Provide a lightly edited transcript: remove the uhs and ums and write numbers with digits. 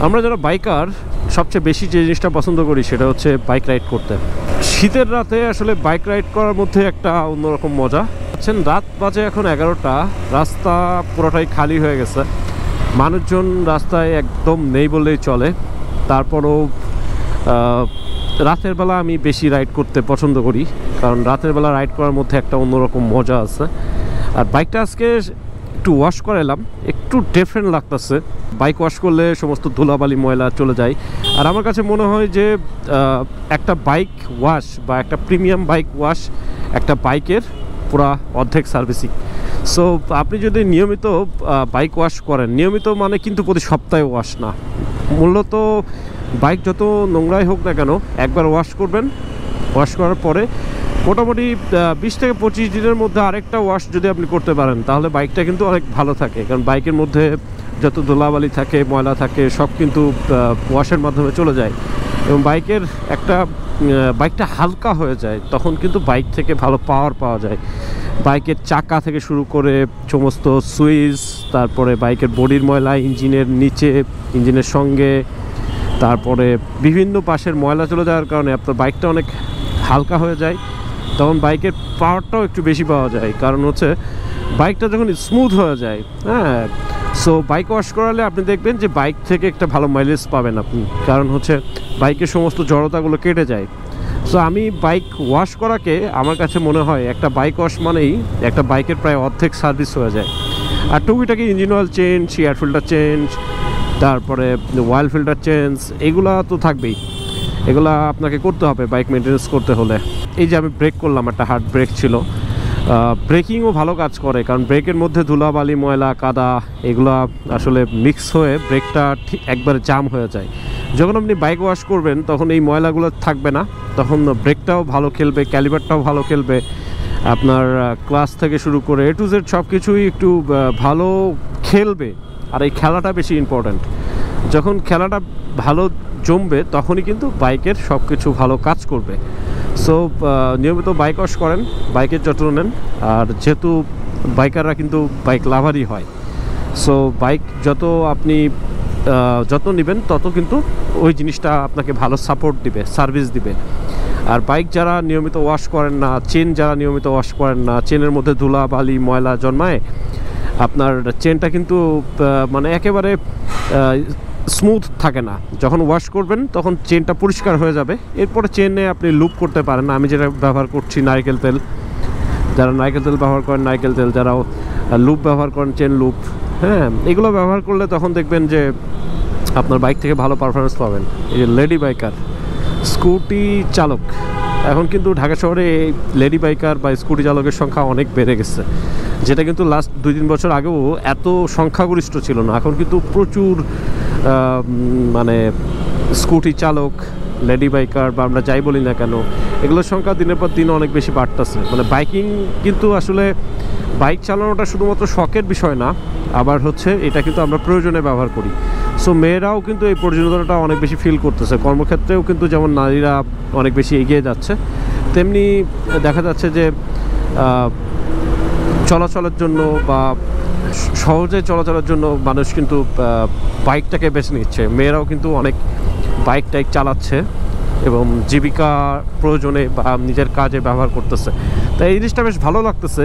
আমরা যারা বাইকার সবচেয়ে বেশি যে জিনিসটা পছন্দ করি সেটা হচ্ছে বাইক রাইড করতে। শীতের রাতে আসলে বাইক রাইড করার মধ্যে একটা অন্যরকম মজা। রাত বাজে এখন 11টা, রাস্তা পুরোটাই খালি হয়ে গেছে, মানুষজন রাস্তায় একদম নেই বললেই চলে। তারপরও রাতের বেলা আমি বেশি রাইড করতে পছন্দ করি, কারণ রাতের বেলা রাইড করার মধ্যে একটা অন্যরকম মজা আছে। আর বাইকটা আজকে একটু ওয়াশ করালাম, একটু ডিফারেন্ট লাগতেছে। বাইক ওয়াশ করলে সমস্ত ধুলাবালি ময়লা চলে যায়। আর আমার কাছে মনে হয় যে একটা বাইক ওয়াশ বা একটা প্রিমিয়াম বাইক ওয়াশ একটা বাইকের পুরা অর্ধেক সার্ভিসিং। সো আপনি যদি নিয়মিত বাইক ওয়াশ করেন, নিয়মিত মানে কিন্তু প্রতি সপ্তাহে ওয়াশ না, মূলত বাইক যত নোংরাই হোক না কেন একবার ওয়াশ করবেন। ওয়াশ করার পরে মোটামুটি 20 থেকে 25 দিনের মধ্যে আরেকটা ওয়াশ যদি আপনি করতে পারেন তাহলে বাইকটা কিন্তু অনেক ভালো থাকে। কারণ বাইকের মধ্যে যত ধুলাবালি থাকে, ময়লা থাকে, সব কিন্তু ওয়াশের মাধ্যমে চলে যায় এবং বাইকটা হালকা হয়ে যায়। তখন কিন্তু বাইক থেকে ভালো পাওয়ার পাওয়া যায়। বাইকের চাকা থেকে শুরু করে সমস্ত সুইচ, তারপরে বাইকের বডির ময়লা, ইঞ্জিনের নিচে, ইঞ্জিনের সঙ্গে, তারপরে বিভিন্ন পাশের ময়লা চলে যাওয়ার কারণে আপনার বাইকটা অনেক হালকা হয়ে যায়। তখন বাইকের পাওয়ারটাও একটু বেশি পাওয়া যায়, কারণ হচ্ছে বাইকটা যখন স্মুথ হয়ে যায়। হ্যাঁ, সো বাইক ওয়াশ করালে আপনি দেখবেন যে বাইক থেকে একটা ভালো মাইলেজ পাবেন আপনি, কারণ হচ্ছে বাইকের সমস্ত জড়তাগুলো কেটে যায়। সো আমি বাইক ওয়াশ করাকে আমার কাছে মনে হয় একটা বাইক ওয়াশ মানেই একটা বাইকের প্রায় অর্ধেক সার্ভিস হয়ে যায়। আর টুকিটাকি engine oil change, air filter change, তারপরে অয়েল ফিল্টার চেঞ্জ, এগুলা তো থাকবেই। এগুলা আপনাকে করতে হবে বাইক মেনটেন্যান্স করতে হলে। এই যে আমি ব্রেক করলাম, একটা হার্ড ব্রেক ছিল, ব্রেকিংও ভালো কাজ করে, কারণ ব্রেকের মধ্যে ধুলাবালি, ময়লা, কাদা এগুলো আসলে মিক্স হয়ে ব্রেকটা ঠিক একবারে জাম হয়ে যায়। যখন আপনি বাইক ওয়াশ করবেন তখন এই ময়লাগুলো থাকবে না, তখন ব্রেকটাও ভালো খেলবে, ক্যালিবারটাও ভালো খেলবে, আপনার ক্লাচ থেকে শুরু করে A to Z সব কিছুই একটু ভালো খেলবে। আর এই খেলাটা বেশি ইম্পর্ট্যান্ট। যখন খেলাটা ভালো জমবে তখনই কিন্তু বাইকের সব কিছু ভালো কাজ করবে। সো নিয়মিত বাইক ওয়াশ করেন, বাইকের যত্ন নেন। আর যেহেতু বাইকাররা কিন্তু বাইক লাভারই হয়, সো বাইক যত আপনি যত্ন নেবেন তত কিন্তু ওই জিনিসটা আপনাকে ভালো সাপোর্ট দিবে, সার্ভিস দিবে। আর বাইক যারা নিয়মিত ওয়াশ করেন না, চেন যারা নিয়মিত ওয়াশ করেন না, চেনের মধ্যে ধুলা বালি ময়লা জন্মায়, আপনার চেনটা কিন্তু মানে একেবারে স্মুথ থাকে না। যখন ওয়াশ করবেন তখন চেনটা পরিষ্কার হয়ে যাবে, এরপরে চেনে আপনি লুপ করতে পারেন। আমি যেটা ব্যবহার করছি নারকেল তেল, যারা নারকেল তেল ব্যবহার করেন নারকেল তেল, যারা লুপ ব্যবহার করেন চেন লুপ, হ্যাঁ, এগুলো ব্যবহার করলে তখন দেখবেন যে আপনার বাইক থেকে ভালো পারফরমেন্স পাবেন। এই যে লেডি বাইকার, স্কুটি চালক, এখন কিন্তু ঢাকা শহরে এই লেডি বাইকার বা স্কুটি চালকের সংখ্যা অনেক বেড়ে গেছে, যেটা কিন্তু লাস্ট 2-3 বছর আগেও এত সংখ্যাগরিষ্ঠ ছিল না। এখন কিন্তু প্রচুর মানে স্কুটি চালক, লেডি বাইকার বা আমরা যাই বলি না কেন, এগুলোর সংখ্যা দিনের পর দিন অনেক বেশি বাড়তেছে। মানে বাইকিং কিন্তু আসলে বাইক চালানোটা শুধুমাত্র শখের বিষয় না, আবার হচ্ছে এটা কিন্তু আমরা প্রয়োজনে ব্যবহার করি। সো মেয়েরাও কিন্তু এই প্রয়োজনীয়তাটা অনেক বেশি ফিল করতেছে। কর্মক্ষেত্রেও কিন্তু যেমন নারীরা অনেক বেশি এগিয়ে যাচ্ছে, তেমনি দেখা যাচ্ছে যে চলাচলের জন্য বা সহজে চলাচলের জন্য মানুষ কিন্তু বাইকটাকে বেছে নিচ্ছে। মেয়েরাও কিন্তু অনেক বাইক টাইক চালাচ্ছে এবং জীবিকা প্রয়োজনে বা নিজের কাজে ব্যবহার করতেছে। তাই এই জিনিসটা বেশ ভালো লাগতেছে।